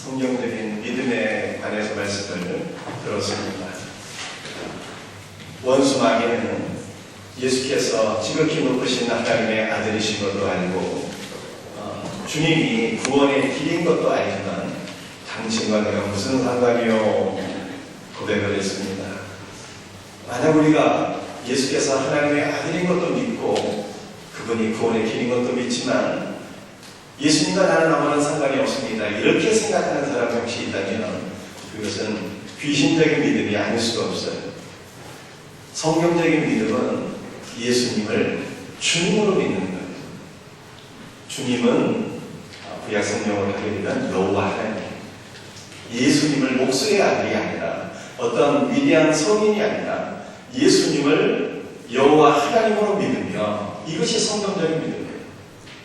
성경적인 믿음에 관해서 말씀을 들었습니다. 원수 마귀는 예수께서 지극히 높으신 하나님의 아들이신 것도 알고 주님이 구원의 길인 것도 알지만 당신과 내가 무슨 상관이요 고백을 했습니다. 만약 우리가 예수께서 하나님의 아들인 것도 믿고 그분이 구원의 길인 것도 믿지만 예수님과 나는 아무런 상관이 없습니다, 이렇게 생각하는 사람이 혹시 있다면 그것은 귀신적인 믿음이 아닐 수가 없어요. 성경적인 믿음은 예수님을 주님으로 믿는 거예요. 주님은 구약 성경으로 하게 되면 여호와 하나님, 예수님을 목수의 아들이 아니라 어떤 위대한 성인이 아니라 예수님을 여호와 하나님으로 믿으며, 이것이 성경적인 믿음이에요.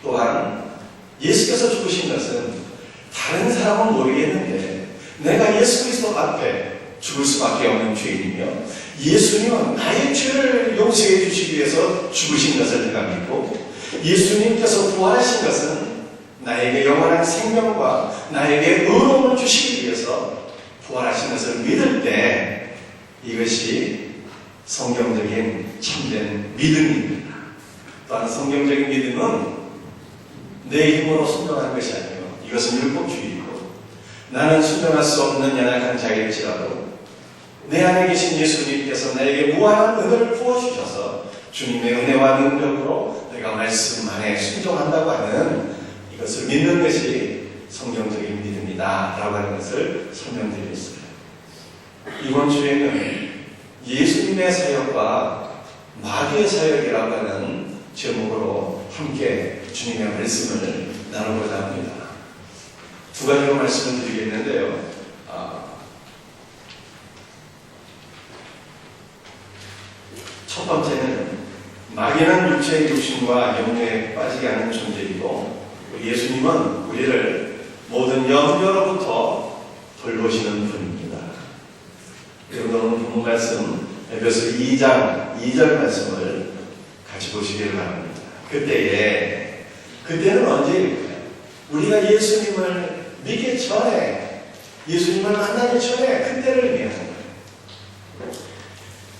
또한 예수께서 죽으신 것은 다른 사람은 모르겠는데 내가 예수 그리스도 앞에 죽을 수밖에 없는 죄인이며 예수님은 나의 죄를 용서해 주시기 위해서 죽으신 것을 내가 믿고 예수님께서 부활하신 것은 나에게 영원한 생명과 나에게 의로움을 주시기 위해서 부활하신 것을 믿을 때 이것이 성경적인 참된 믿음입니다. 또한 성경적인 믿음은 내 힘으로 순종하는 것이 아니에요. 이것은 율법주의이고 나는 순종할 수 없는 연약한 자일지라도 내 안에 계신 예수님께서 나에게 무한한 은혜를 부어주셔서 주님의 은혜와 능력으로 내가 말씀 안에 순종한다고 하는 이것을 믿는 것이 성경적인 믿음이다 라고 하는 것을 설명드렸어요. 이번 주에는 예수님의 사역과 마귀의 사역이라고 하는 제목으로 함께 주님의 말씀을 나눠보자 합니다. 두 가지로 말씀을 드리겠는데요. 첫 번째는 마귀는 육체의 육신과 영혼에 빠지게 하는 존재이고 예수님은 우리를 모든 염려로부터 돌보시는 분입니다. 여러분 본문 말씀 에베소 2장 2절 말씀을 같이 보시기를 바랍니다. 그때는 언제일까요? 우리가 예수님을 믿기 전에, 예수님을 만나기 전에 그때를 의미하는 거예요.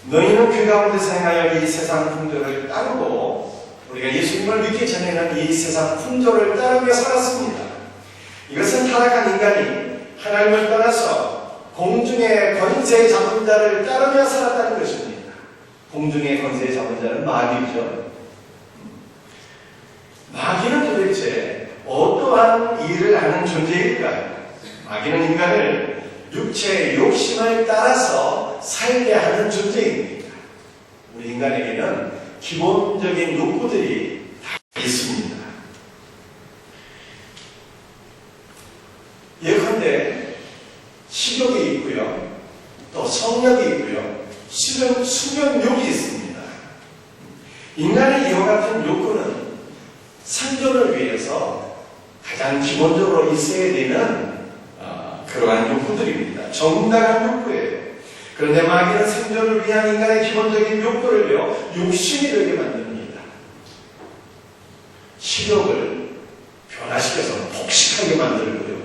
너희는 그 가운데서 행하여 이 세상 풍조를 따르고, 우리가 예수님을 믿기 전에는 이 세상 풍조를 따르며 살았습니다. 이것은 타락한 인간이 하나님을 떠나서 공중의 권세 잡은 자를 따르며 살았다는 것입니다. 공중의 권세 잡은 자는 마귀죠. 마귀는 도대체 어떠한 일을 하는 존재일까요? 마귀는 인간을 육체의 욕심을 따라서 살게 하는 존재입니다. 우리 인간에게는 기본적인 욕구들이 다 있습니다. 예컨대 식욕이 있고요, 또 성욕이 있고요, 수면욕이 있습니다. 인간의 이와 같은 욕구는 생존을 위해서 가장 기본적으로 있어야 되는 그러한 욕구들입니다. 정당한 욕구예요. 그런데 마귀는 생존을 위한 인간의 기본적인 욕구를요, 욕심이 되게 만듭니다. 식욕을 변화시켜서 폭식하게 만들고요,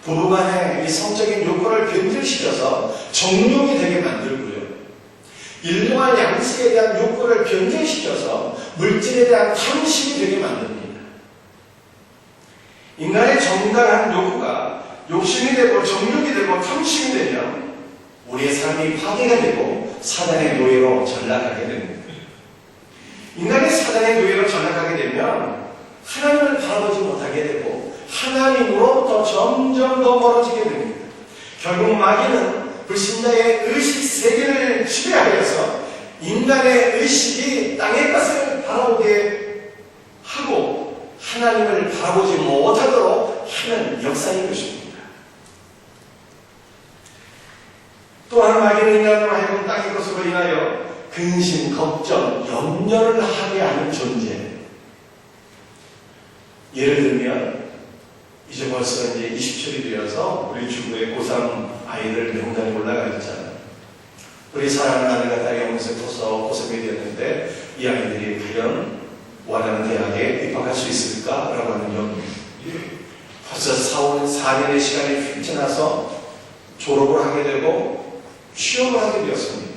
부부간의 이 성적인 욕구를 변질시켜서 정욕이 되게 만들고요, 일용할 양식에 대한 욕구를 변질시켜서 물질에 대한 탐심이 되게 만듭니다. 인간의 정당한 욕구가 욕심이 되고 정욕이 되고 탐심이 되면 우리의 삶이 파괴가 되고 사단의 노예로 전락하게 됩니다. 인간이 사단의 노예로 전락하게 되면 하나님을 바라보지 못하게 되고 하나님으로부터 점점 더 멀어지게 됩니다. 결국 마귀는 불신자의 의식 세계를 지배하여서 인간의 의식이 땅의 것을 바라보게 하고 하나님을 바라보지 못하도록 하는 역사인 것입니다. 또한 마귀는 인간으로 하여금 땅의 것으로 인하여 근심, 걱정, 염려를 하게 하는 존재. 예를 들면 이제 벌써 이제 20초이 되어서 우리 주부의 고3 아이들 명단이 올라가 있잖아요. 우리 사랑하는 아내가 딸이 영세토서 고3이 되었는데 이 아이들이 과연 원하는 대학에 입학할 수 있을까라고 하는 염려. 벌써 4년의 시간이 휙 지나서 졸업을 하게 되고 취업을 하게 되었습니다.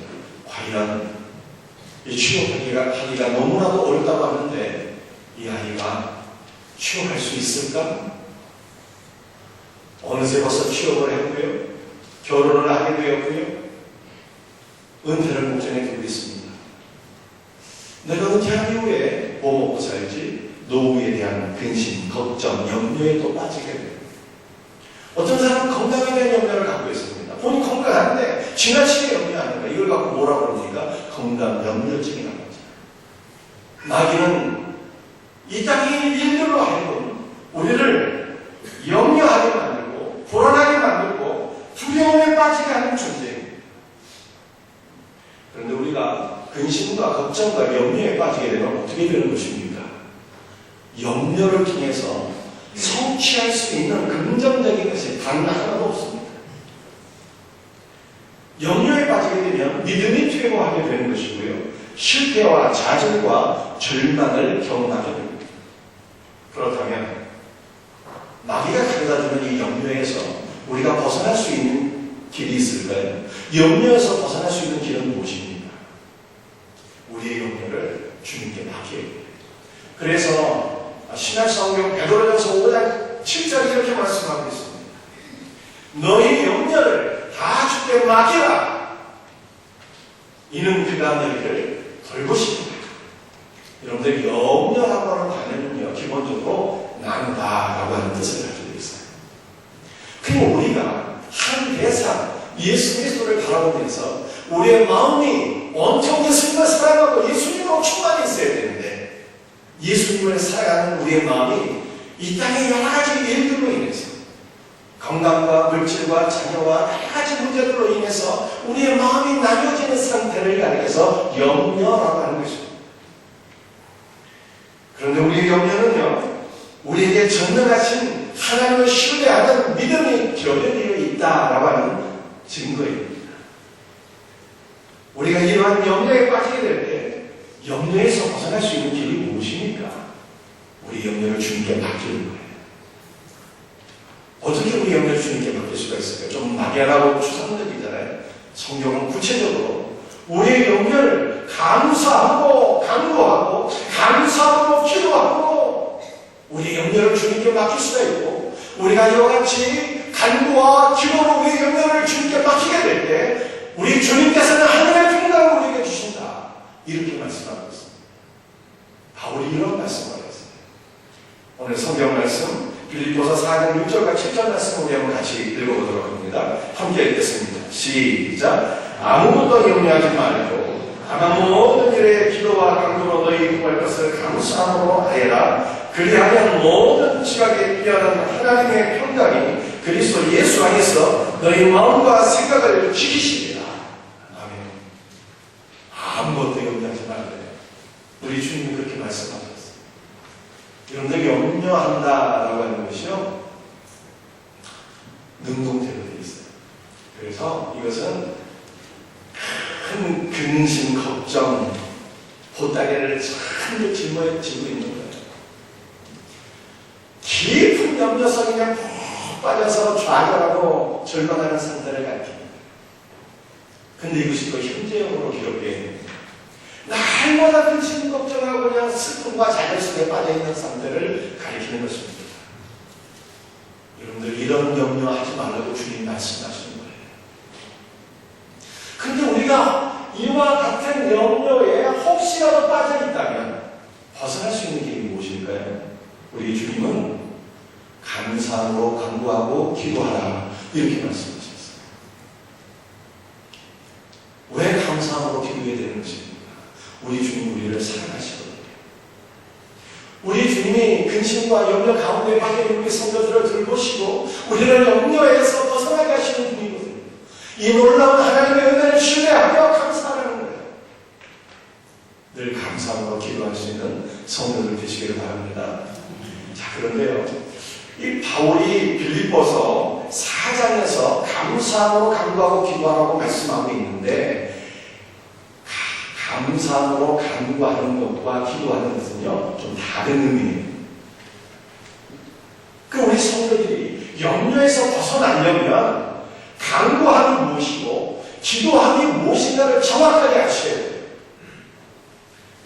과연 이 취업하기가 너무나도 어렵다고 하는데 이 아이가 취업할 수 있을까? 어느새 벌써 취업을 했고요. 결혼을 하게 되었고요. 은퇴를 목전에 두고 있습니다. 내가 은퇴한 이후에 뭐 먹고 살지? 노후에 대한 근심, 걱정, 염려에 또 빠지게 돼요. 어떤 사람은 건강에 대한 염려를 갖고 있습니다. 본인 건강한데 지나치게 염려하는 거예요. 이걸 갖고 뭐라고 그러니까 건강 염려증이라고 하죠. 마귀는 이 땅의 일들로 하여금 우리를 염려하게 만들고 불안하게 만들고 두려움에 빠지게 하는 존재입니다. 그런데 우리가 근심과 걱정과 염려에 빠지게 되면 어떻게 되는 것입니까? 염려를 통해서 성취할 수 있는 긍정적인 것이 단 하나도 없습니다. 염려에 빠지게 되면 믿음이 퇴보하게 되는 것이고요. 실패와 좌절과 절망을 경험하게 됩니다. 그렇다면 마귀가 가져다주는 이 염려에서 우리가 벗어날 수 있는 길이 있을까요? 염려에서 벗어날 수 있는 길은 무엇입니까? 우리의 염려를 주님께 맡겨야 됩니다. 그래서 신약성경 베드로전서 5장 7절에 이렇게 말씀하고 있습니다. 너희 염려를 다 주께 맡기라. 이는 그가 너희를 돌보십니다. 여러분들 염려라고 하는 단어는요 기본적으로 나누다라고 하는 뜻을 가지고 있어요. 그리고 우리가 한 대상 예수 그리스도를 바라보면서 우리의 마음이 온통 예수님을 사랑하고 예수님으로 충만히 있어야 되는데 예수님을 사랑하는 우리의 마음이 이 땅의 여러 가지 일들로 인해서 건강과 물질과 자녀와 여러 가지 문제들로 인해서 우리의 마음이 나뉘어지는 상태를 가리켜서 염려라고 하는 것입니다. 그런데 우리의 염려는요 우리에게 전능하신 하나님을 신뢰하는 믿음이 결여되어 있다라고 하는 증거입니다. 우리가 이러한 염려에 빠지게 될 때 염려에서 벗어날 수 있는 길이 무엇입니까? 우리 염려를 주님께 맡기는 거예요. 어떻게 우리 염려를 주님께 맡길 수가 있을까요? 좀 막연하고 추상적이잖아요. 성경은 구체적으로 우리의 염려를 감사하고 간구하고 감사하고 기도하고 우리의 염려를 주님께 맡길 수가 있고 우리가 이와 같이 간구와 기도로 우리의 염려를 주님께 맡기게 될 때 우리 주님께서는 하늘의 평강을 우리에게 주신다. 이렇게 말씀하고 있습니다. 바울이 이런 말씀을 하셨습니다. 오늘 성경 말씀 빌립보서 4장 6절과 7절 말씀 우리 한번 같이 읽어보도록 합니다. 함께 읽겠습니다. 시작. 아무것도 염려하지 말고 다만 모든 일에 기도와 간구로 너희 구할 것을 감사함으로 하여라. 그리하면 모든 지각에 뛰어난 하나님의 평강이 그리스도 예수 안에서 너희 마음과 생각을 지키시리라. 아멘. 아무것도 염려하지 말래요. 우리 주님이 그렇게 말씀하셨어요. 여러분들 염려한다라고 하는 것이요 능동태로 되어 있어요. 그래서 이것은 큰 근심, 걱정, 보따리를 잔뜩 짊어지고 있는 거예요. 깊은 염려 속에 그냥 푹 빠져서 좌절하고 절망하는 상태를 가리킵니다. 근데 이것이 또 현재형으로 기록되어 있는 날마다 근심 걱정하고 그냥 슬픔과 좌절 속에 빠져있는 상태를 가리키는 것입니다. 여러분들 이런 염려하지 말라고 주님 말씀하시는 거예요. 근데 우리가 이와 같은 염려에 혹시라도 빠져있다면 벗어날 수 있는 길이 무엇일까요? 우리 주님은 감사함으로 간구하고 기도하라 이렇게 말씀하셨어요. 왜 감사함으로 기도해야 되는 것입니까? 우리 주님 우리를 사랑하시거든요. 우리 주님이 근심과 염려 가운데 빠진 우리 성도들을 돌보시고 우리를 염려에서 벗어나게 하시는 분이거든요. 이 놀라운 하나님의 은혜를 신뢰하며 감사하는 거예요. 늘 감사함으로 기도할 수 있는 성도들 되시기를 바랍니다. 자, 그런데요, 이 바울이 빌립보서 4장에서 감사함으로 간구하고 기도하라고 말씀하고 있는데 감사함으로 간구하는 것과 기도하는 것은요 좀 다른 의미예요. 그 우리 성도들이 염려에서 벗어나려면 간구함이 무엇이고 기도함이 무엇인가를 정확하게 아셔야 돼요.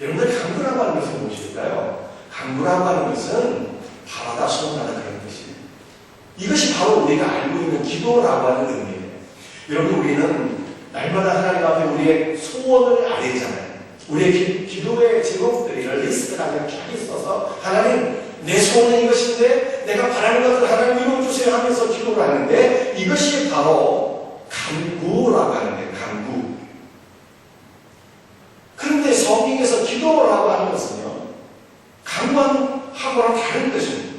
여러분들 간구라고 하는 것은 무엇일까요? 간구라고 하는 것은 바라다 소원하는 그런 것이에요. 이것이 바로 우리가 알고 있는 기도라고 하는 의미예요. 여러분 우리는 날마다 하나님 앞에 우리의 소원을 아뢰잖아요. 우리의 기도의 제목들을 리스트가 그냥 쫙 있어서 하나님 내 소원은 이것인데 내가 바라는 것을 하나님 이루어주세요 하면서 기도를 하는데 이것이 바로 간구라고 하는 거예요. 간구. 그런데 성경에서 기도라고 하는 것은요 간구하고는 다른 것입니다.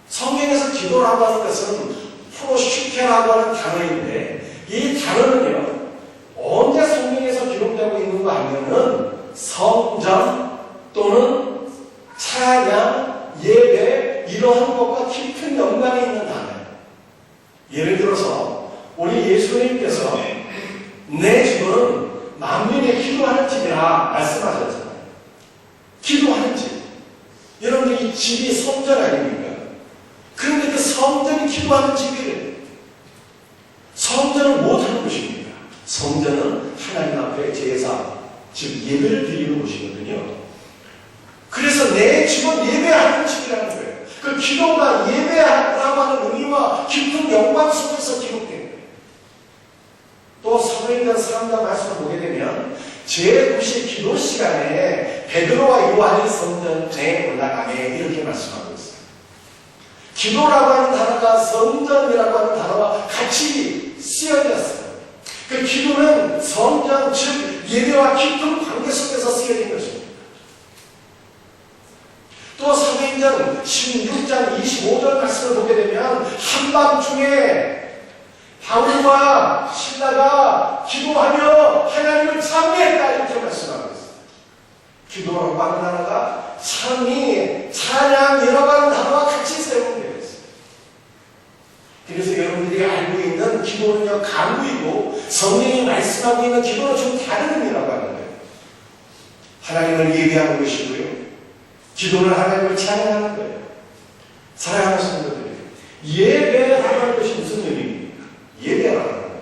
성경에서 기도라고 하는 것은 프로슈케라고 하는 단어인데 이 단어는요 언제 성경에서 기록되고 있는가 하면은 성전 또는 찬양, 예배 이러한 것과 깊은 연관이 있는 단어예요. 예를 들어서 우리 예수님께서 내 집은 만민의 기도하는 집이라 말씀하셨잖아요. 기도하는 집. 여러분들 이 집이 성전 아닙니까? 그런데 그 성전이 기도하는 집이래요. 성전은 못하는 곳입니다. 성전은 하나님 앞에 제사, 즉 예배를 드리는 곳이거든요. 그래서 내 집은 예배하는 집이라는 거예요. 그 기도가 예배라고 하는 의미와 깊은 영광 속에서 기록된 거예요. 또 사도행전 3장 말씀을 보게 되면 제9시 기도 시간에 베드로와 요한이 성전에 올라가며 이렇게 말씀하고 있어요. 기도라고 하는 단어가 성전이라고 하는 단어와 같이 쓰여졌어요. 그 기도는 성전, 즉 예배와 깊은 관계 속에서 쓰여진 것입니다. 또 사도행전 16장 25절 말씀을 보게 되면 한밤중에 바울과 실라가 기도하며 하나님을 찬미했다 이렇게 말씀하고 있어요. 기도라고 하는 단어가 찬미, 찬양 여러 가지 단어와 같이 사용되어 있어요. 그래서 여러분들이 알고 있는 기도는요 간구이고 성령이 말씀하고 있는 기도는 좀 다른 의미라고 하는 거예요. 하나님을 예배하는 것이고요. 기도는 하나님을 찬양하는 거예요. 사랑하는 성도들이 예배라는 것이 무슨 의미입니까? 예배라는 거예요.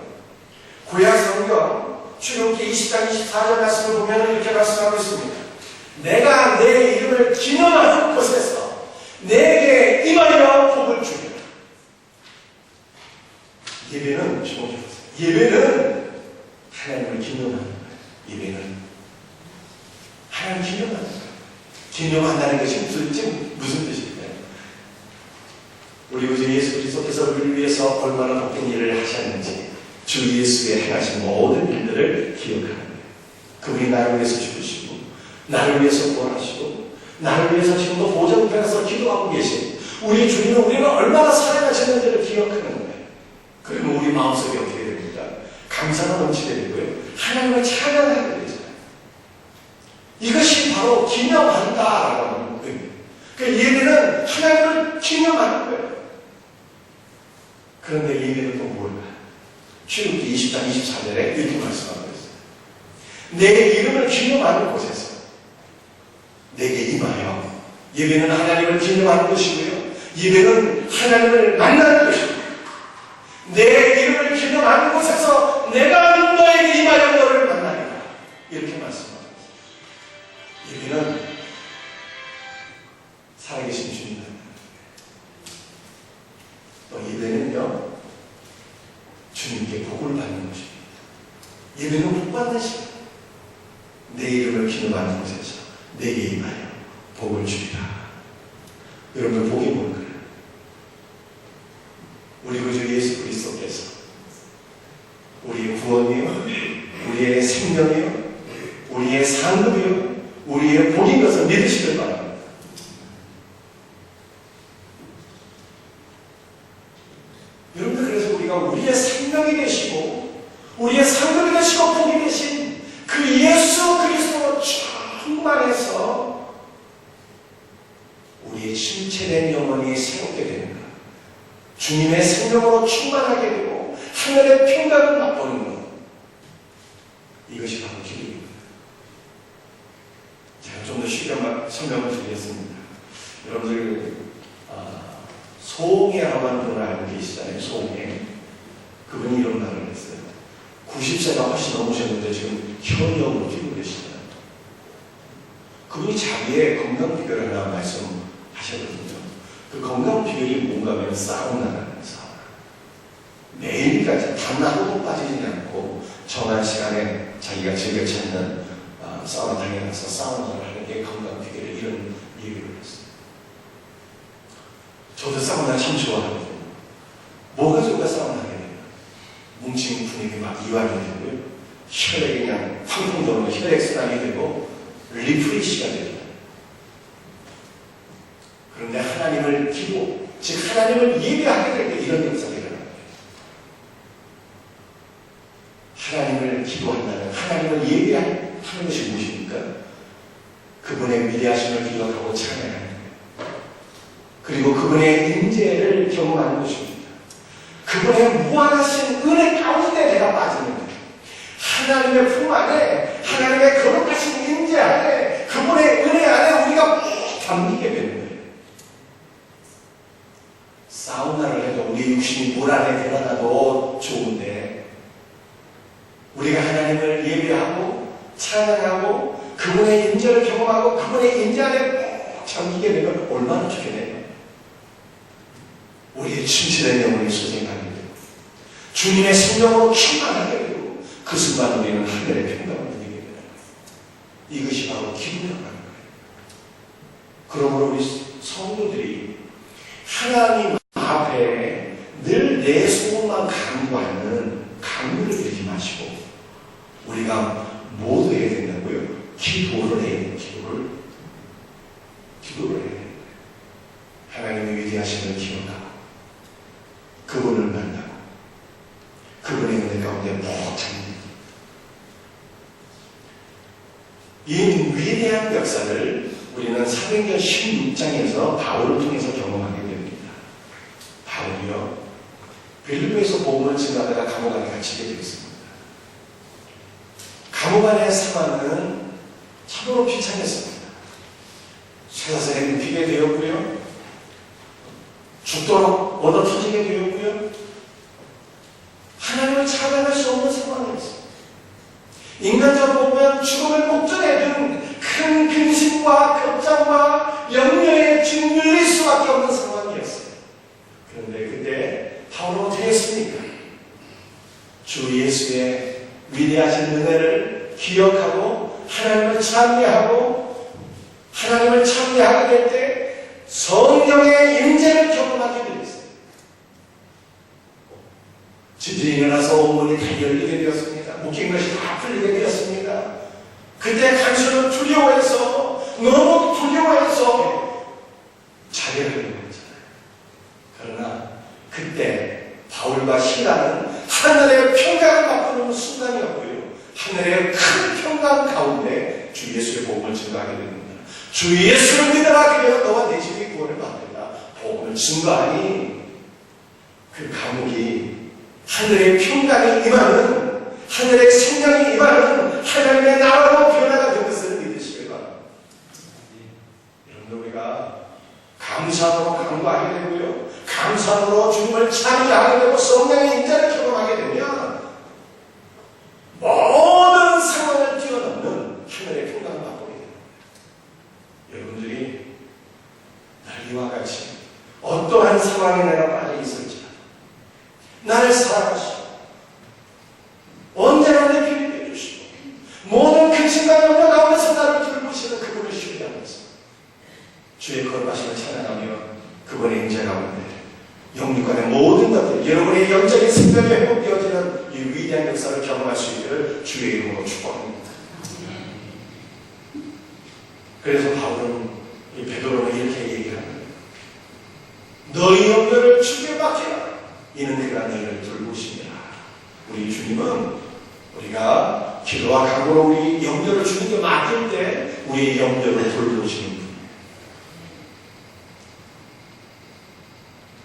구약 성경 출애굽기 20장 24절 말씀을 보면 이렇게 말씀하고 있습니다. 내가 내 이름을 기념하는 곳에서 내게 임하여 복을 주리라. 예배는 주목해 보세요. 예배는 하나님을 기념하는 거예요. 예배는 하나님을 기념하는 거예요. 기념한다는 것이 무슨 뜻일까요? 우리 구주 예수 그리스도께서 우리를 위해서 얼마나 복된 일을 하셨는지 주 예수의 행하신 모든 일들을 기억하는 거예요. 그분이 나를 위해서 죽으시고 나를 위해서 구원하시고 나를 위해서 지금도 보좌편에서 기도하고 계신 우리 주님은 우리를 얼마나 사랑하셨는지를 기억하는 거예요. 그러면 우리 마음속에 어떻게 됩니까? 감사가 넘치게 되고요. 하나님을 찬양하게 되잖아요. 이것이 바로 기념한다라고 하는 의미예요. 그 예배는 하나님을 기념하는 거예요. 그런데 예배는 또 뭘까요? 출애굽기 20장 24절에 이렇게 말씀하고 있어요. 내 이름을 기념하는 곳에서 내게 임하여. 예배는 하나님을 기념하는 것이고요. 예배는 하나님을 만나는 것입니다. 내 이름을 기념하는 곳에서 내가 너에게 임하여 너를 만나리라. 이렇게 말씀합니다. 예배는 살아계신 주님 또 예배는요 주님께 복을 받는 것입니다. 예배는 복 받는 시간. 내 이름을 기념하는 곳에서 내게 임하여 복을 주리라. 여러분 복이 뭘까요? 우리 구주 예수 그리스도께서 우리의 구원이요 우리의 생명이요 우리의 상급이요 우리의 복인 것을 믿으시길 바랍니다. 여러분들 그래서 우리가 우리의 생명이 되시고 우리의 상급이 되시고 복이 되신 그 예수 그리스도로 충만해서 우리의 침체된 영혼이 새롭게 되는 것, 주님의 생명으로 충만하게 되고 하늘의 평강을 맛보는 것, 이것이 바로 기도입니다. 제가 좀 더 쉽게 설명을 드리겠습니다. 여러분들 소홍해라고 분을 알고 계시잖아요. 소홍해. 그분이 이런 말을 했어요. 90세가 훨씬 넘으셨는데 지금 현역으로 뛰고 계시잖아요. 그분이 자기의 건강 비결을 하나 말씀하셨거든요. 그 건강 비결이 뭔가 하면 사우나라는 사우나. 매일같이 단하루도 빠지지 않고 정한 시간에 자기가 즐겨 찾는 사우나장에 가서 사우나를 하는 게 건강 비결이 이런 얘기를 했어요. 저도 사우나 참 좋아하거든요. 뭐가 좋을까 사우나 하게 되면 뭉친 분위기 막 이완이 되고요. 혈액이 그냥 팡팡 도는 혈액순환이 되고 리프레시가 됩니다. 그런데 하나님을 기도, 즉 하나님을 예배하게 될 때 이런 역사가 일어납니다. 하나님을 기도한다는, 하나님을 예배하는 것이 무엇입니까? 그분의 위대하심을 기억하고 찬양하는 거예요. 그리고 그분의 임재를 경험하는 것입니다. 그분의 무한하신 은혜 가운데 내가 빠지는 거예요. 하나님의 품 안에, 하나님의 거룩하신 임재 안에, 그분의 은혜 안에 우리가 담기게 되는 거예요. 사우나를 해도 우리 육신이 물 안에 들어가도 좋은데 우리가 하나님을 예배하고 찬양하고 그분의 임재를 경험하고 그분의 임재 안에 잠기게 되면 얼마나 좋겠네요. 우리의 진실의 영혼이 소생하게 되고 주님의 생명으로 충만하게 되고 그 순간 우리는 하늘의 평강을 누리게 되는 거예요. 이것이 바로 기도라는 거예요. 그러므로 우리 성도들이 하나님 앞에 늘 내 소원만 강구하는 강구를 들지 마시고 우리가 모두 해야 된다고요. 기도를 해야 돼요. 기도를 해야 돼요. 하나님의 위대하심을 기억하고 그분을 만나고 그분의 은혜 가운데 못 참는 이 위대한 역사를 우리는 사도행전 16장에서 바울을 통해서 경험하게 됩니다. 바울이요, 빌립보에서 복음을 전하다가 감옥 안에 갇히게 되었습니다. 감옥 안의 상황은 참으로 비참했습니다. 쇠사슬에 눕히게 되었고요, 죽도록 얻어터지게 되었고요, 하나님을 찾아갈 수 없는 상황이었습니다. 인간적으로 보면 죽음을 목전에 둔 큰 근심과 걱정과 염려에 짓눌릴 수밖에 없는 상황이었어요. 그런데 그때 바울은 어떻게 했습니까? 주 예수의 위대하신 은혜를 기억하고 하나님을 찬미하고 하나님을 찬미하게 될 때 성령의 임재를 경험하게 되었어요. 지진이 일어나서 온몸이 다 열리게 되었습니다. 묶인 것이 다 풀리게 되었습니다. 그때 간수는 두려워해서, 너무 두려워해서 자결하려고 했잖아요. 그러나 그때 바울과 시라는 하늘의 평강을 맛보는 순간이었고요, 하늘의 큰 평강 가운데 주 예수의 복음을 증거하게 됩니다. 주 예수를 믿어라, 그래서 너와 내 집이 구원을 받는다. 복음을 증거하니 그 감옥이 하늘의 평강이 임하는, 하늘의 생명이 임하는 하나님의 나라로 변화가 된 것을 믿으시길 바랍니다. 여러분들, 우리가 감사함으로 강구하게 되고요, 감사함으로 주님을 찬양하게 되고 성령의 임재를 경험하게 되면 모든 상황을 뛰어넘는 하늘의 평강을 맛보게 됩니다. 여러분들이 날 이와 같이 어떠한 상황에 내가 빠져 있을지 나를 사랑하시고 언제나 내 편이 되어주시고 모든 근심과 염려 가운데서 나를 돌보시는 그분을 신뢰하면서 주의 거룩하심을 찬양하며 그분의 임재 가운데 영육간의 모든 것들, 여러분의 영적인 생명이 회복되어지는 이 위대한 역사를 경험할 수 있기를 주의 이름으로 축복합니다. 그래서 바울은 이 베드로는 이렇게 얘기합니다. 너희 염려를 주께 맡기라. 이는 그가 너희를 돌보시니라. 우리 주님은 우리가 기도와 간구로 우리 염려를 주님께 맡길 때 우리의 염려를 돌보시는 분이에요.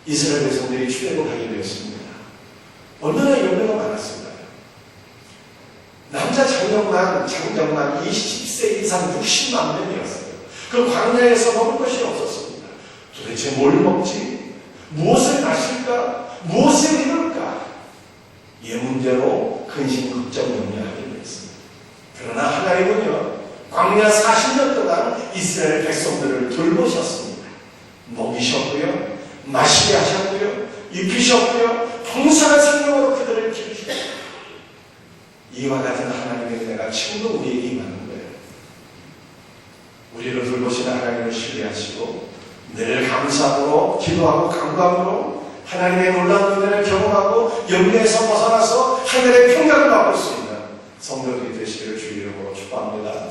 이스라엘 백성들이 출애굽하게 되었습니다. 얼마나 염려가 많았을까요? 남자 장정만 20세 이상 60만 명이었어요. 그 광야에서 먹을 것이 없었습니다. 도대체 뭘 먹지? 무엇을 마실까? 무엇을 입을까? 이 문제로 근심 걱정을 하게 되었습니다. 그러나 하나님은요, 광야 40년 동안 이스라엘 백성들을 돌보셨습니다. 먹이셨고요, 마시게 하셨고요, 입히셨고요, 풍성한 생명으로 그들을 키우셨습니다. 이와 같은 하나님의 은혜가 친구 우리에게 임하는 거예요. 우리를 돌보시는 하나님을 신뢰하시고 늘 감사함으로 기도하고 감감으로 하나님의 놀라운 은혜를 경험하고 염려에서 벗어나서 하늘의 평강을 맛볼 수 있는 성도들이 되시기를 주 이름으로 축복합니다.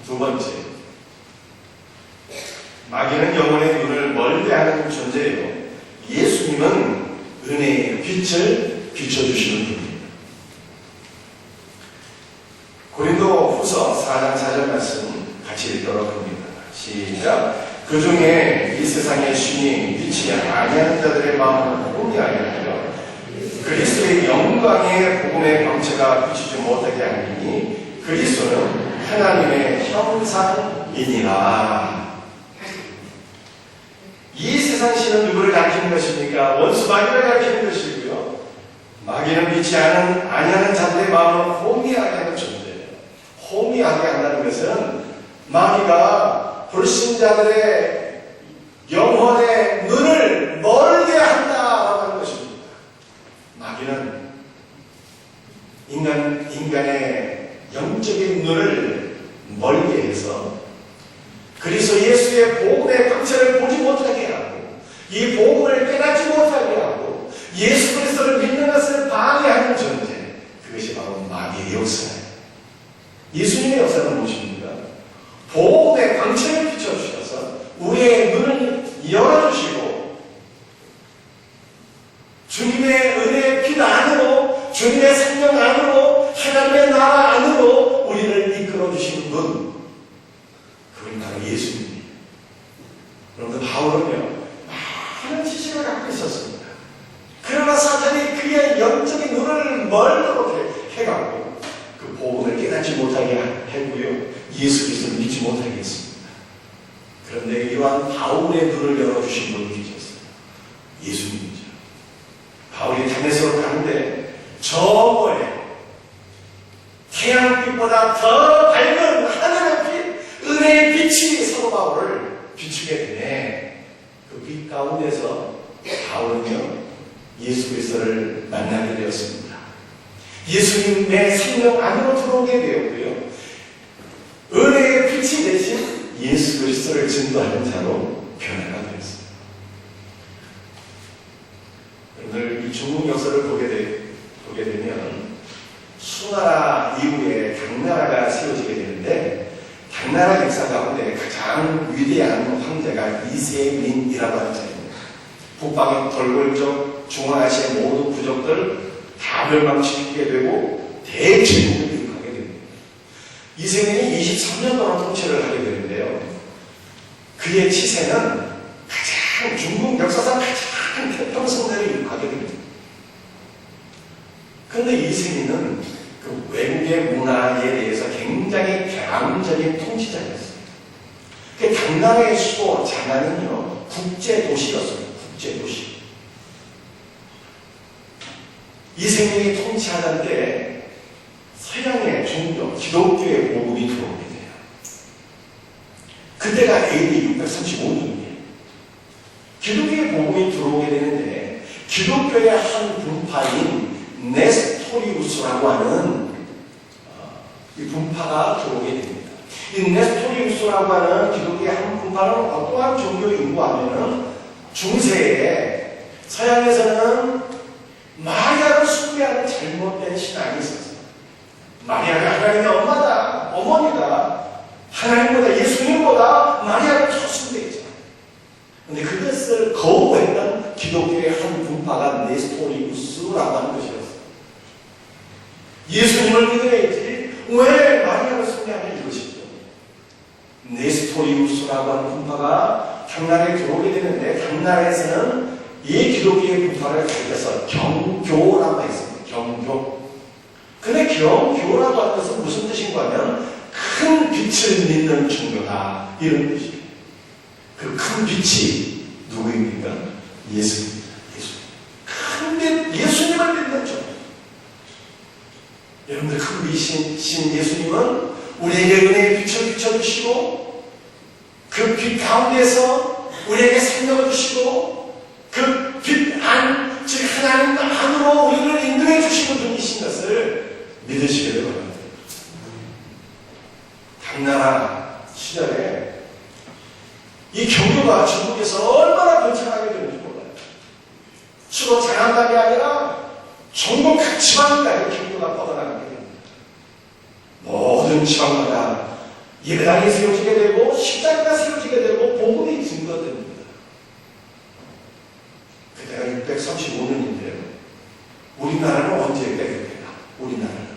두 번째, 마귀는 영혼의 눈을 멀게 하는 존재예요. 예수님은 은혜의 빛을 비춰주시는 분입니다. 고린도 후서 4장 4절 말씀 같이 읽도록 합니다. 시작. 그 중에 이 세상의 신이 빛이 아니하는 자들의 마음을 혼미하게 하여 그리스도의 영광의 복음의 광채가 비추지 못하게 하니 그리스도는 하나님의 형상이니라. 이 세상 신은 누구를 가리키는 것입니까? 원수 마귀를 가리키는 것이고요. 마귀는 빛이 아니하는 자들의 마음을 혼미하게 하는 존재예요. 혼미하게 한다는 것은 마귀가 불신자들의 영혼의 눈을 멀게 한다라고 하는 것입니다. 마귀는 인간의 영적인 눈을 멀게 해서 그리스도 예수의 복음의 광채를 보지 못하게 하고 이 복음을 깨닫지 못하게 하고 예수 그리스도를 믿는 것을 방해하는 존재, 그것이 바로 마귀의 역사예요. 예수님의 역사는 무엇입니까? 복음의 광채를 비춰주셔서 우리의 눈을 열어주시고 주님의 은혜의 빛 안으로, 주님의 생명 안으로, 하나님의 나라 안으로 우리를 이끌어주시는 분, 그분이 바로 예수님입니다. 여러분들, 바울은요 많은 지식을 갖고 있었습니다. 그러나 사탄이 그의 영적인 눈을 멀도록 해갖고 그 복음을 깨닫지 못하게 했고요, 예수 그리스도를 믿지 못하게 했습니다. 그런데 이러한 바울의 눈을 열어주신 분이 계셨어요. 예수님이죠. 바울이 다메섹으로 가는데 저 멀리 태양빛보다 더 밝은 하늘의 빛, 은혜의 빛이 사도 바울을 비추게 되네. 그 빛 가운데서 바울은요 예수 그리스도를 만나게 되었습니다. 예수님의 생명 안으로 들어오게 되었고요, 은혜의 빛이 대신 예수 그리스도를 증거하는 자로 변화가 되었습니다. 오늘 이 중국 역사를 보게 되면 수나라 이후에 당나라가 세워지게 되는데, 당나라 역사 가운데 가장 위대한 황제가 이세민이라고 하는 자입니다. 북방의 돌골족, 중앙아시아 모든 부족들 다 멸망시키게 되고 대제국을 이룩하게 됩니다. 이세민이 23년 동안 통치를 하게 되는데요, 그의 치세는 가장 중국 역사상 가장 태평성대를 이룩하게 됩니다. 그런데 이세민은 그 외국의 문화에 대해서 굉장히 개방적인 통치자였어요. 그 당나라의 수도 장안은요 국제도시였어요. 국제도시. 이세민이 통치하던 때 서양의 종교, 기독교의 보급이 들어오게 돼요. 그때가 AD 635년이에요. 기독교의 보급이 들어오게 되는데 기독교의 한 분파인 네스토리우스라고 하는 이 분파가 들어오게 됩니다. 이 네스토리우스라고 하는 기독교의 한 분파는 어떠한 종교인고 하면은 중세에 서양에서는 마리아를 숭배하는 잘못된 신앙이 있었어요. 마리아가 하나님의 엄마다, 어머니다. 하나님보다, 예수님보다 마리아를 더 숭배했잖아요. 그런데 그것을 거부했던 기독교의 한 분파가 네스토리우스라고 하는 것이었어요. 예수님을 믿어야지 왜 마리아를 숭배하냐 이것이죠. 네스토리우스라고 하는 분파가 당나라에 들어오게 되는데, 당나라에서는 이 기독교의 분파를 가리켜서 경교라고 했습니다. 경교. 근데 경교라고 하는 것은 무슨 뜻인가 하면 큰 빛을 믿는 종교다, 이런 뜻이에요. 그 큰 빛이 누구입니까? 예수입니다. 큰 예수님을 믿는 자. 여러분들 큰 빛이신 예수님은 우리에게 은혜의 빛을 비춰주시고 그 빛 가운데서 우리에게 생명을 주시고 그 빛 안, 즉 하나님 안으로 우리를 인도해 주시는 분이신 것을 믿으시게 되는 겁니다. 당나라 시절에 이 경교가 중국에서 얼마나 번창하게 되는지 몰라요. 주로 장안당이 아니라 전국 각 지방까지 경교가 뻗어나가게 됩니다. 모든 지방마다 예배당이 세워지게 되고 십자가가 세워지게 되고 복음이 증거됩니다. 그때가 635년인데요. 우리나라는 언제 빼겠다? 우리나라는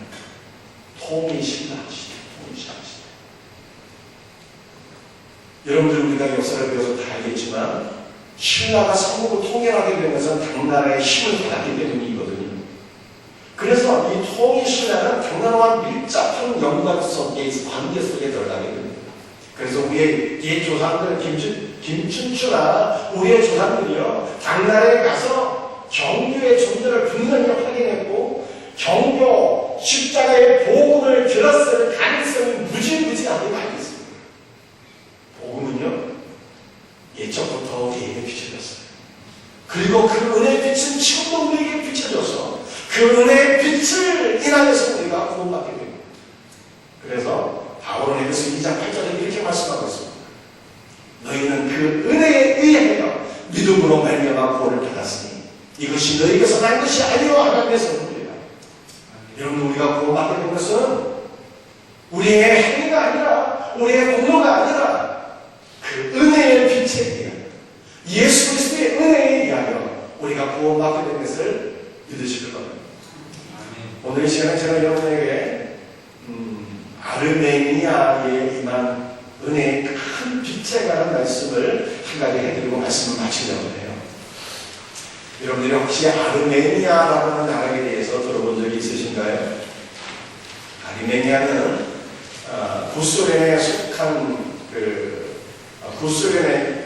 통일신라 시대, 통일신라 시대. 여러분들 우리가 역사를 배워서 다 알겠지만 신라가 삼국을 통일하게 된 것은 당나라의 힘을 받았기 때문이거든요. 그래서 이 통일신라는 당나라와 밀접한 연관 속에 관계 속에 들어가게 됩니다. 그래서 우리의 옛 조상들 김춘추나 우리의 조상들이요 당나라에 가서 경교의 존재를 분명히 확인했고 경교 십자가의 복음을 들었을 가능성이 무지무지하게 많이 있습니다. 복음은요 예적부터 우리에게 비춰졌어요. 그리고 그 은혜의 빛은 지금도 우리에게 비춰져서 그 은혜의 빛을 인하여서 우리가 구원받게 됩니다. 그래서 바울은 에베소 2장 8절에 이렇게 말씀하고 있습니다. 너희는 그 은혜에 의하여 믿음으로 말미암아 구원을 받았으니 이것이 너희에게서 난 것이 아니요 하나님께서 옵니다. 여러분 우리가 구원받게 된 것은 우리의 행위가 아니라 우리의 공로가 아니라 그 은혜의 빛에 의하여 예수 그리스도의 은혜에 의하여 우리가 구원받게 된 것을 믿으실 겁니다. 오늘 이 시간에 제가 여러분에게 아르메니아에 임한 은혜의 큰 빛에 관한 말씀을 한 가지 해드리고 말씀을 마치려고 해요. 여러분들이 혹시 아르메니아라고 하는 나라에 대해서 들어본 적이 있으신가요? 아르메니아는 구소련에 속한 구소련의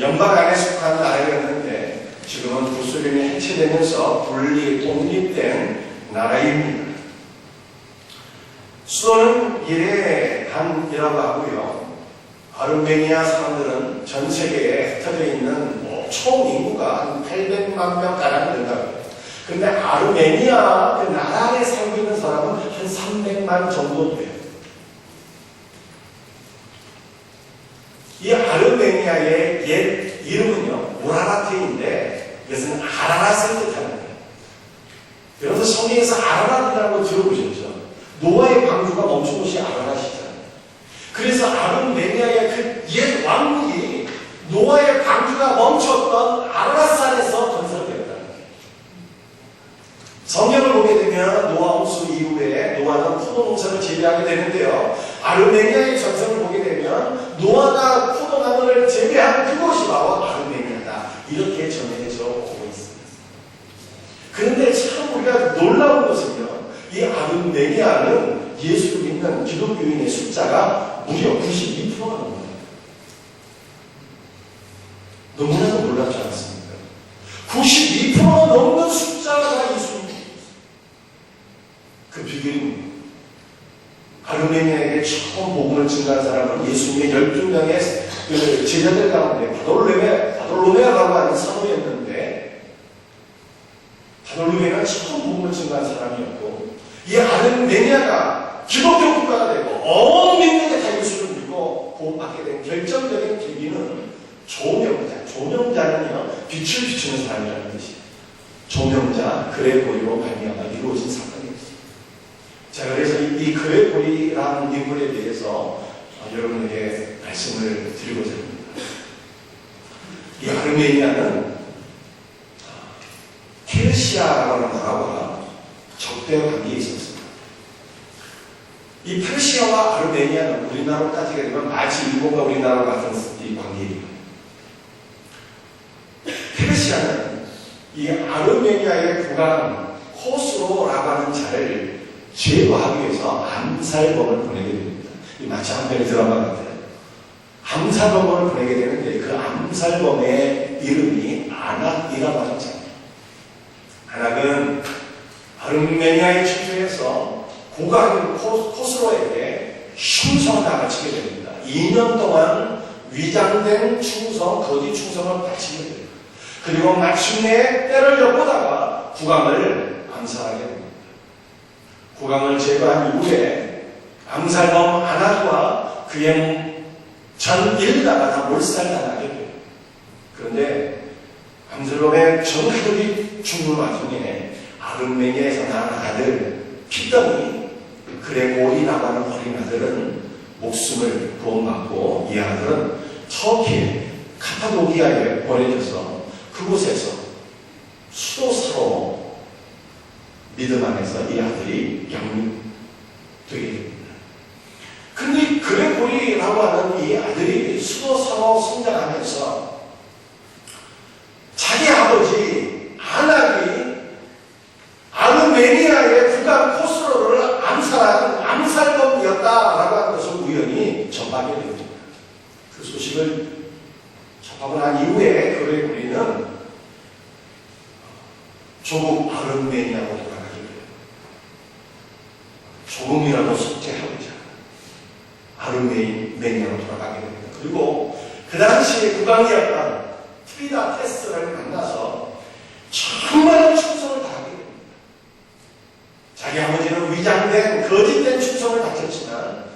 연방 안에 속한 나라였는데 지금은 구소련이 해체되면서 독립된 나라입니다. 수도는 예레반이라고 하고요. 아르메니아 사람들은 전 세계에 흩어져 있는 총 인구가 한 800만 명가량 된다고 해요. 그런데 아르메니아 그 나라 안에 살고 있는 사람은 한 300만 정도 돼요. 이 아르메니아의 옛 이름은요 우라라트인데 이것은 아라랏을 뜻하는 거예요. 여러분 성경에서 아라랏이라고 들어보셨죠? 노아의 방주가 멈춘 곳이 아라랏이잖아요. 그래서 아르메니아의 그 옛 왕국이 노아의 방주가 멈췄던 아라랏산에서 건설되었다는 거예요. 성경을 보게 되면 노아 홍수 이후에 노아는 포도 농사를 재배하게 되는데요. 아르메니아의 전성을 보게 되면 노아가 포도나무를 재배한 그곳이 바로 아르메니아다. 이렇게 전해져 오고 있습니다. 그런데 참 우리가 놀라운 것은요. 이 아르메니아는 예수를 믿는 기독교인의 숫자가 무려 92%가 넘어요. 너무나도 놀랍지 않습니까? 92%가 넘는 숫자가 예수님입니다. 그 비결입니다. 아르메니아에게 처음 복음을 증거한 사람은 예수님의 12명의 그 제자들 가운데 바돌로메아라고 하는 사도였는데 바돌로메아가 처음 복음을 증거한 사람이었고 이 아르메니아가 기독교 국가가 되고 온 민족의 다 예수를 믿고 구원받게 된 결정적인 계기는 조명자는요 빛을 비추는 사람이라는 뜻이에요. 조명자 그레고리로 말미암아 이루어진 사건이었습니다. 자, 그래서 이 그레고리라는 인물에 대해서 여러분에게 말씀을 드리고자 합니다. 이 아르메니아는 페르시아라고 하는 나라와 적대 관계에 있었습니다. 이 페르시아와 아르메니아는 우리나라로 따지게 되면 마치 일본과 우리나라 같은 이 관계입니다. 페르시아는 이 아르메니아의 국왕 호스로라고 하는 자를 제거하기 위해서 암살범을 보내게 됩니다. 이 마치 한 편의 드라마 같아요. 암살범을 보내게 되는데 그 암살범의 이름이 아낙이라고 하는 자입니다. 아낙은 아르메니아의 지주에서 고각 코스로에게 충성을 바치게 됩니다. 2년 동안 위장된 충성, 거짓 충성을 바치게 됩니다. 그리고 마침내 때를 엿보다가 국왕을 암살하게 됩니다. 국왕을 제거한 이후에 암살범 아낙과 그의 전 일가가 다 몰살당하게 돼요. 그런데 암살범의 전 가족이 죽는 와중에 아르메니아에서 낳은 아들 피더니 그레고리라고 하는 어린 아들은 목숨을 구원받고 이 아들은 터키의 카파도키아에 보내져서 그곳에서 수도사로 믿음 안에서 이 아들이 영육되게 됩니다. 근데 그레고리라고 하는 이 아들이 수도사로 성장하면서 자기 아버지 아낙이 아르메니아의 국왕 코스로를 암살한 암살범이었다라고 하는 것을 우연히 접하게 됩니다. 그 소식을 접하고 난 이후에 그레고리는 조국 아르메니아로 돌아가게 돼요. 조금이라도 속죄하고자 아르메니아로 돌아가게 됩니다. 그리고 그 당시에 국왕이었던 트리다테스를 만나서 정말 충성을 다하게 됩니다. 자기 아버지는 위장된 거짓된 충성을 바쳤지만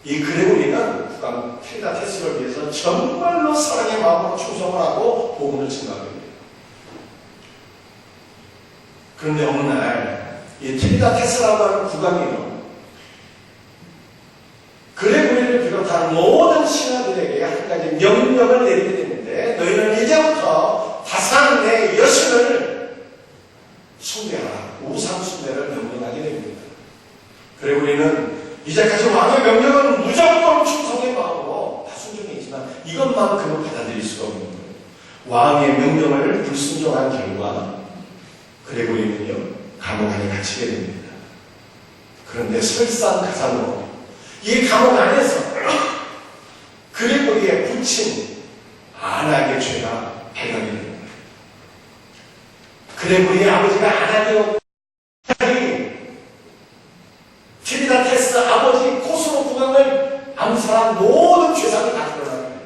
이 그레고리는 국왕 트리다테스를 위해서 정말로 사랑의 마음으로 충성을 하고 복음을 증거하게 됩니다. 그런데 어느 날 이 트리다테스라고 하는 국왕이요 그레고리를 비롯한 모든 신하들에게 한 가지 명령을 내리게 되는데 너희는 이제부터 다산 내 여신을 숭배하라. 우상 숭배를 명령하게 됩니다. 그레고리는 이제까지 왕의 명령은 무조건 충성의 마음으로 다 순종했지만 이것만큼은 받아들일 수가 없는 거예요. 왕의 명령을 불순종한 결과 그레고리는요 감옥 안에 갇히게 됩니다. 그런데 설상가상으로 이 감옥 안에서 그레고리의 부친 아낙의 죄가 발각이 됩니다. 그레고리의 아버지가 아낙이었고 트리다테스 아버지 코스로 국왕을 암살한 모든 죄상이 다 드러나게 됩니다.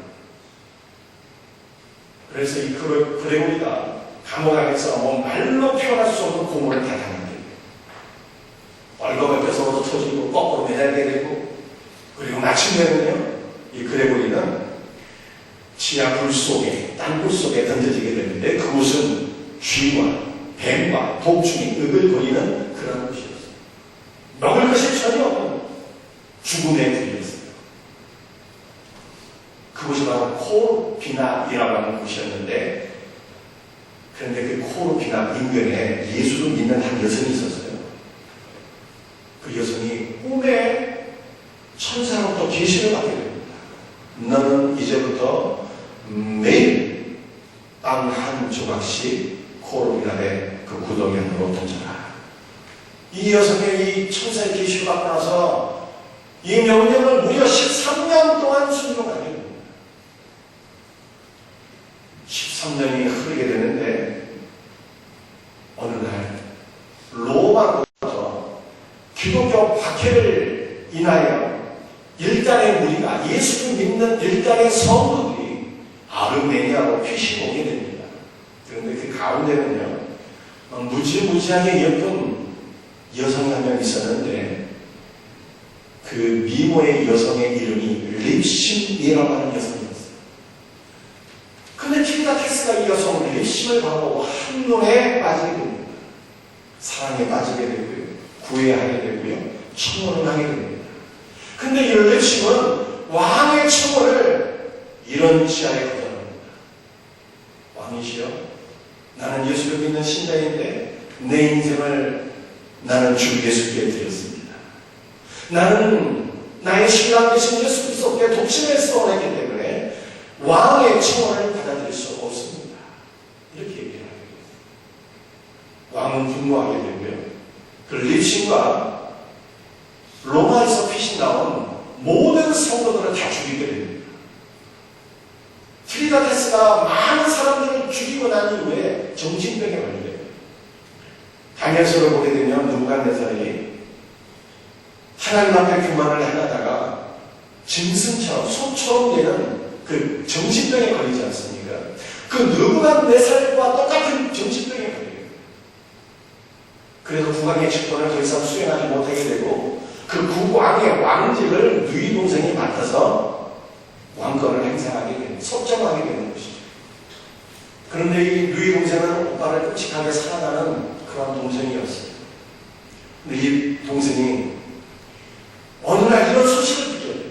그래서 이 그레고리가 감옥 안에서 말로 표현할 수 없는 고문을 다 당합니다. 얼굴 뺏어서 터지고 거꾸로 매달게 되고 그리고 마침내는요 이 그레고리는 지하 불 속에 땅굴 속에 던져지게 되는데 그곳은 쥐와 뱀과 독충이 으글거리는 그런 곳이었어요. 먹을 것이 전혀 없는 죽음의 길이었어요. 그곳이 바로 코르비나이라고 하는 곳이었는데 그런데 그 코르비나 인근에 예수를 믿는 한 여성이 있었어요. 그 여성이 꿈에 천사로부터 계시를 받게 됩니다. 너는 이제부터 매일 빵 한 조각씩 코르비나의 그 구덩이 안으로 던져라. 이 여성의 이 천사의 계시를 받고 나서 이 명령을 무려 13년 동안 순종하게 됩니다. 13년이 흐르게 되는데 어느 날 로마로부터 기독교 박해를 인하여 일단의 무리가 예수를 믿는 일단의 성도들이 아르메니아로 피신 오게 됩니다. 그런데 그 가운데는요 무지무지하게 예쁜 여성이 한 명 있었는데 그 미모의 여성의 이름이 립심이라고 하는 여성이었어요. 근데 트리다테스가 이 여성을 립심을 바라보고 한눈에 빠지게 됩니다. 사랑에 빠지게 되고요. 구애하게 되고요. 청혼을 하게 됩니다. 근데 이 립심은 왕의 청혼을 이런 지하에 거절합니다. 왕이시여, 나는 예수를 믿는 신자인데 내 인생을 나는 주 예수께 드렸습니다. 나는 나의 신랑 되신 예수 그리스도께 독심해서 원했기 때문에 왕의 청원을 받아들일 수 없습니다. 이렇게 얘기를 하게 됩니다. 왕은 분노하게 되고요. 그 립신과 로마에서 피신 나온 모든 성도들을 다 죽이게 됩니다. 테스가 많은 사람들을 죽이고 난 이후에 정신병에 걸려요. 다니엘서를 보게 되면 느부갓네살이 하나님 앞에 교만을 행하다가 짐승처럼 소처럼 되는 그 정신병에 걸리지 않습니까? 그 느부갓네살과 똑같은 정신병에 걸려요. 그래서 국왕의 직분을 더 이상 수행하지 못하게 되고 그 국왕의 왕직을 누이 동생이 맡아서 왕권을 행사하게 되는, 섭정하게 되는 것이죠. 그런데 이 누이 동생은 오빠를 끔찍하게 사랑하는 그런 동생이었어요. 근데 이 동생이 어느 날 이런 소식을 듣게 돼요.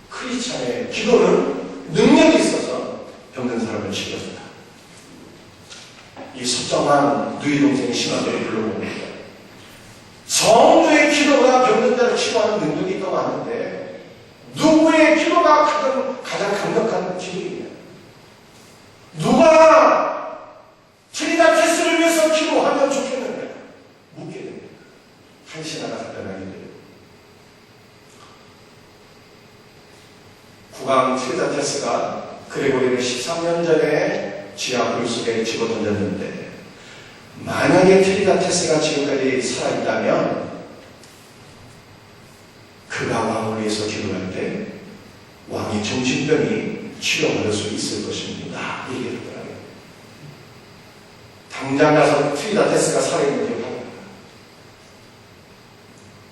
크리스찬의 기도는 능력이 있어서 병든 사람을 치료해준다. 이 섭정한 누이 동생의 신하들을 불러봅니다. 성도의 기도가 병든 자를 치료하는 능력이 있다고 하는데 누구의 기도가 가장 강력한 기도이냐? 누가 트리다테스를 위해서 기도하면 좋겠는가? 묻게 됩니다. 한 신하가 답변하게 돼요. 국왕 트리다테스가 그레고리를 13년 전에 지하 불속에 집어던졌는데 만약에 트리다테스가 지금까지 살아있다면 그가 왕을 위해서 기도할 때 왕의 정신병이 치료받을 수 있을 것입니다. 이렇게 하더라고요. 당장 가서 트리다테스가 살아있는지 확인합니다.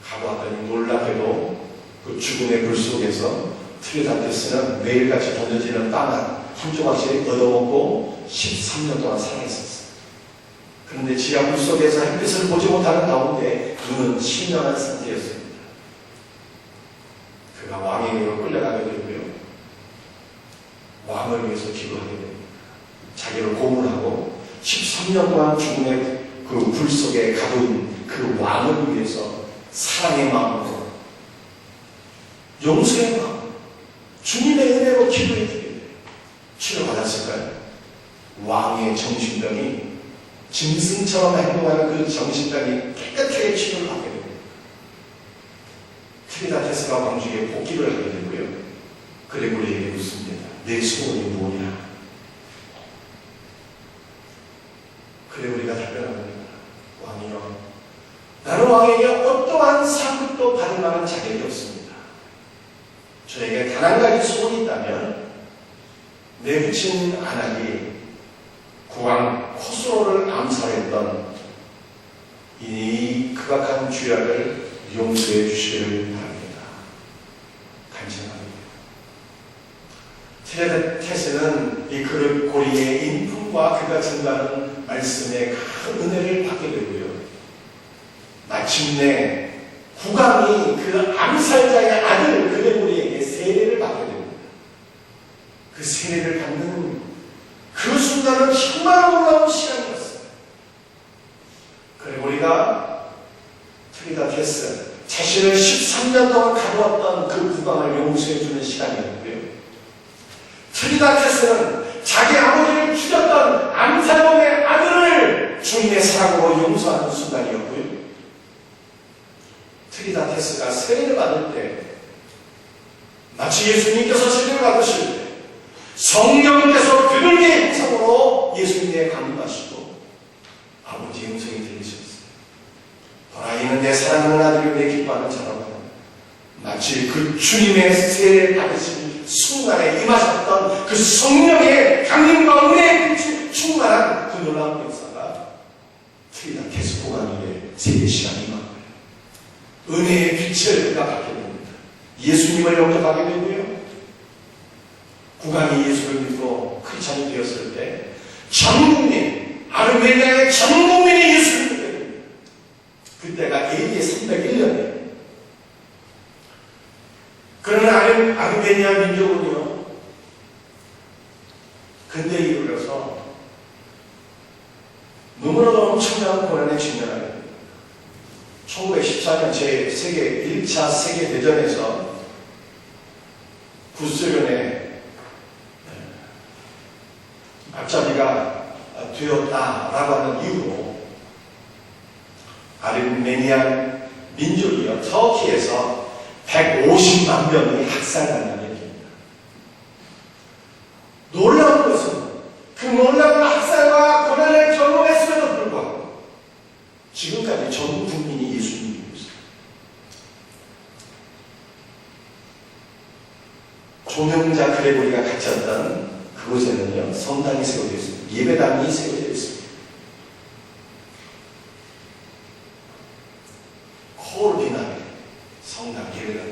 가고 왔더니 놀랍게도 그 죽음의 불 속에서 트리다테스는 매일같이 던져지는 빵을 한 조각씩 얻어먹고 13년 동안 살아있었어요. 그런데 지하 물 속에서 햇빛을 보지 못하는 가운데 눈은 신령한 상태였습니다. 그가 왕에게로 끌려가게 되고요. 왕을 위해서 기도하게 됩니다. 자기를 고문하고 13년 동안 죽음의 그 불 속에 가둔 그 왕을 위해서 사랑의 마음으로 용서의 마음 주님의 은혜로 기도해 드려요. 치료받았을까요? 왕의 정신병이 짐승처럼 행동하는 그 정신병이 깨끗하게 치료를 받게 됩니다. 트리다테스가 왕중에 복귀를 하게 되고요. 그레고리에게 묻습니다. 내 소원이 뭐냐? 그레고리가 답변합니다. 왕이여, 나는 왕에게 어떠한 상급도 받을 만한 자격이 없습니다. 저에게 단 한 가지 소원이 있다면 내 부친 아낙이 국왕 코스로를 암살했던 이 극악한 죄악을 용서해 주시기를 바랍니다. 간청합니다. 트리다테스는 이 그레고리의 인품과 그가 전가하는 말씀에 큰 은혜를 받게 되고요. 마침내 국왕이 그 암살자의 아들 그레고리에게 세례를 받게 됩니다. 그 세례를 받는 그 순간은 정말 놀라운 시간이었어요. 그레고리가 트리다테스 자신을 13년 동안 가두었던 그 국왕을 용서해주는 시간이었고요. 트리다테스는 자기 아버지를 죽였던 암살범의 아들을 주님의 사랑으로 용서하는 순간이었고요. 트리다테스가 세례를 받을 때 마치 예수님께서 세례를 받으실 때 성령께서 그들의 형상으로 예수님의 강림하시고 아버지의 음성이 들리셨어요. 보라, 이는 내 사랑하는 아들이요 내 기뻐하는 자라고. 마치 그 주님의 세례를 받으신 순간에 임하셨던 그 성령의 강림과 은혜의 빛이 충만한 그 놀라운 역사가 트리다테스 국왕에게 세례 시간이 임한 거예요. 은혜의 빛을 그가 받게 됩니다. 예수님을 영접하게 되고요. 국왕이 예수를 믿고 크리스찬이 되었을 때 전국민, 아르메니아의 전국민이 예수를 믿게 됩니다. 그때가 AD 301년이에요. 그러나 아르메니아 민족은요, 근대에 이르러서 너무나도 엄청난 고난에 직면하게 됩니다. 1914년 제1차 세계대전에서 구소련의 앞잡이가 되었다라고 하는 이유로 아르메니아 민족이요, 터키에서 150만 명이 학살당한 얘기입니다. 놀라운 조명자 그레고리가 갇혔던 그곳에는요, 성당이 세워져 있습니다. 예배당이 세워져 있습니다. 코르비나의 성당, 예배당.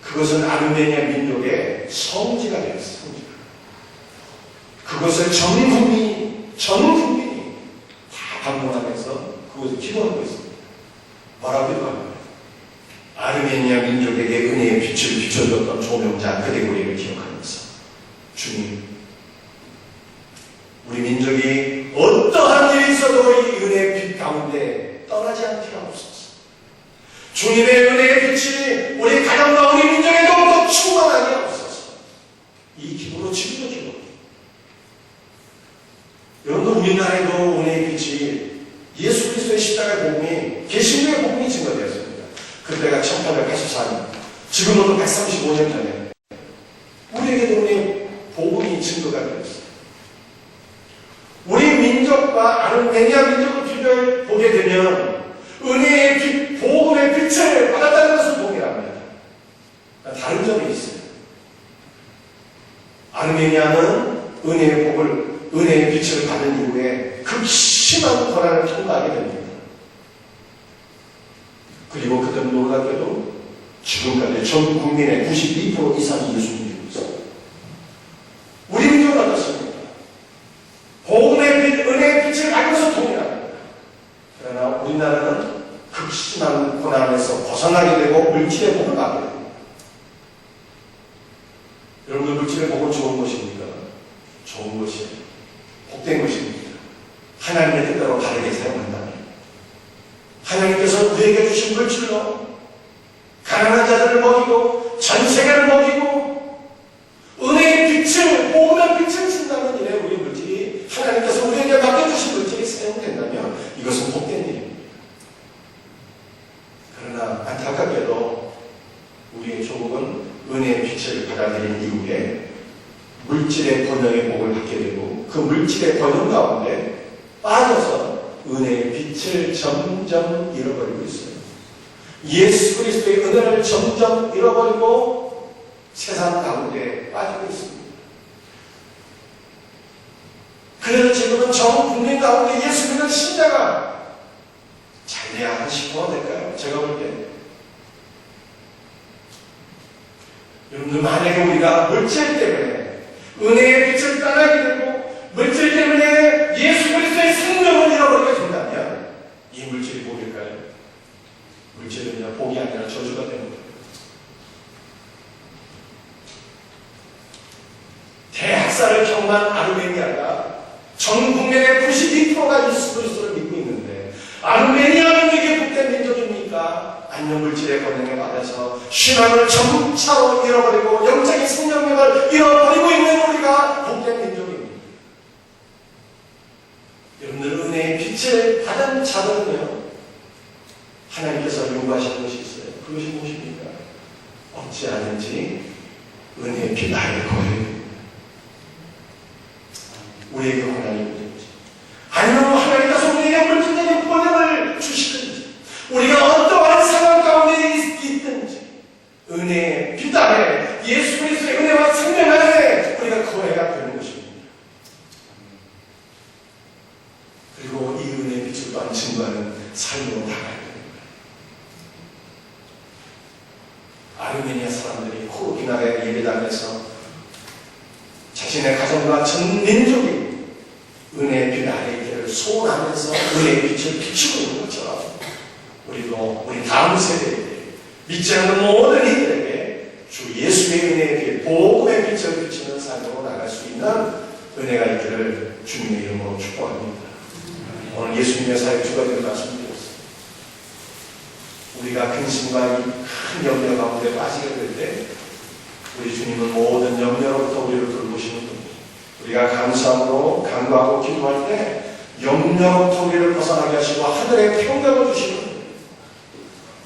그것은 아르메니아 민족의 성지가 되었어요. 성지가. 그것을 전 국민이 다 방문하면서 그것을 기도하고 있습니다. 뭐라고 기도합니까? 아르메니아 민족에게 은혜의 빛을 비춰줬던 조명자 그레고리를 기억하면서, 주님, 우리 민족이 어떠한 일이 있어도 이 은혜의 빛 가운데 떠나지 않게 하옵소서. 주님의 은혜의 빛이 우리 가정과 우리 민족에 더욱더 충만하게 하옵소서. 이 기도로 지금도 기도합니다. 여러분들, 우리나라에도 은혜의 빛이 예수 그리스도의 십자가의 복음이, 계시록의 복음이 증거되었습니다. 그때가 1884년, 지금으로부터 135년 전에 우리에게도 은혜의 복음이 증거가 되었습니다. 우리 민족과 아르메니아 민족을 비교해 보게 되면 은혜의 빛, 복음의 빛을 받았다는 것을 동일합니다. 다른 점이 있어요. 아르메니아는 은혜의 빛을 받은 이후에 극심한 고난을 통과하게 됩니다. 그리고 그들은 놀랍게도 지금까지 전 국민의 92% 이상이 예수님을 믿고 있습니다. 우리 민족은 어떻습니까? 복음의 빛, 은혜의 빛을 받으면서 동일합니다. 그러나 우리나라는 극심한 고난에서 벗어나게 되고 물질의 복을 받게 됩니다. 여러분들, 물질의 복은 좋은 것입니까? 좋은 것이에요. 복된 것입니다. 하나님의 뜻대로 바르게 사용한다면 하나님께서 우리에게 주신 물질로 가난한 자들을 먹이고 전 세계를 먹이고 은혜의 빛을, 복음의 빛을 준다는 일에 우리 물질이, 하나님께서 우리에게 맡겨주신 물질이 사용된다면 이것은 복된 일입니다. 그러나 안타깝게도 우리의 조국은 은혜의 빛을 받아들인 이후에 물질의 번영의 복을 받게 되고 그 물질의 번영 가운데 빠져서 은혜의 빛을 점점 잃어버리고 있어요. 예수 그리스도의 은혜를 점점 잃어버리고 세상 가운데 빠지고 있습니다. 그래서 지금은 전 국민 가운데 예수 믿는 신자가 잘 돼야 한 10%가 될까요? 제가 볼 때. 여러분들, 만약에 우리가 물질 때문에 은혜의 빛을 떠나게 되고 물질 때문에 예수 그리스도의 생명을 잃어버리게 된다면 이 물질이 복일까요? 물질은요, 복이 아니라 저주가 되는 거예요. 대학살을 경험한 아르메니아가 전 국민의 92%가 예수 그리스도를 믿고 있는데 아르메니아 민족이 복된 민족입니까? 아니면 물질의 번영에 받아서 신앙을 점차로 잃어버리고 영적인 생명력을 잃어버리고 있는 우리가 복된 민족입니다. 여러분들, 은혜의 빛을 받은 자들은요, 하나님께서 요구하시는 것이 있어요. 그것이 무엇입니까? 어찌하든지 은혜의 빛 나를 거예요. 우리에게 고난이 오든지, 아니면 하나님께서 우리에게 물질적인 번영을 주시든지, 우리가 어떠한 상황 가운데 있든지 은혜의 빛 아래, 예수 그리스도의 은혜와 생명 안에 우리가 거해야 되는 것입니다. 그리고 이 은혜의 빛을 또한 증거하는 삶으로 나가야 됩니다. 아르메니아 사람들이 코르비나의 예배당에서 자신의 가정과 전 민족이 은혜의 빛 아래 있기를 소원하면서 은혜의 빛을 비추고 있는 것처럼 우리 다음 세대에게, 믿지 않는 모든 이들에게 주 예수의 은혜의 빛, 복음의 빛을 비추는 삶으로 나갈 수 있는 은혜가 있기를 주님의 이름으로 축복합니다. 오늘 예수님의 사역 주가 되는 말씀드렸습니다. 우리가 근심과 큰 염려 가운데 빠지게 될 때 우리 주님은 모든 염려로부터 우리를 돌보시는 분입니다. 우리가 감사함으로 간구하고 기도할 때 염려로부터 우리를 벗어나게 하시고 하늘의 평강을 주시는 분입니다.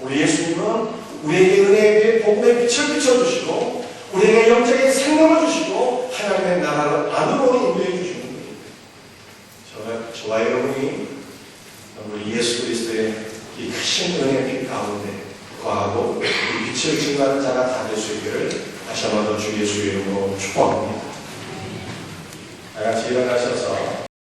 우리 예수님은 우리에게 은혜의 복음의 빛을 비춰주시고 우리에게 영적인 생명을 주시고 하나님의 나라를 안으로 인도해 주시는 분입니다. 저와 여러분이 우리 예수 그리스도의 이 크신 은혜의 빛 가운데 거하고 이 빛을 증거하는 자가 다 될 수 있기를 다시 한번 더 주 예수의 이름으로 축복합니다.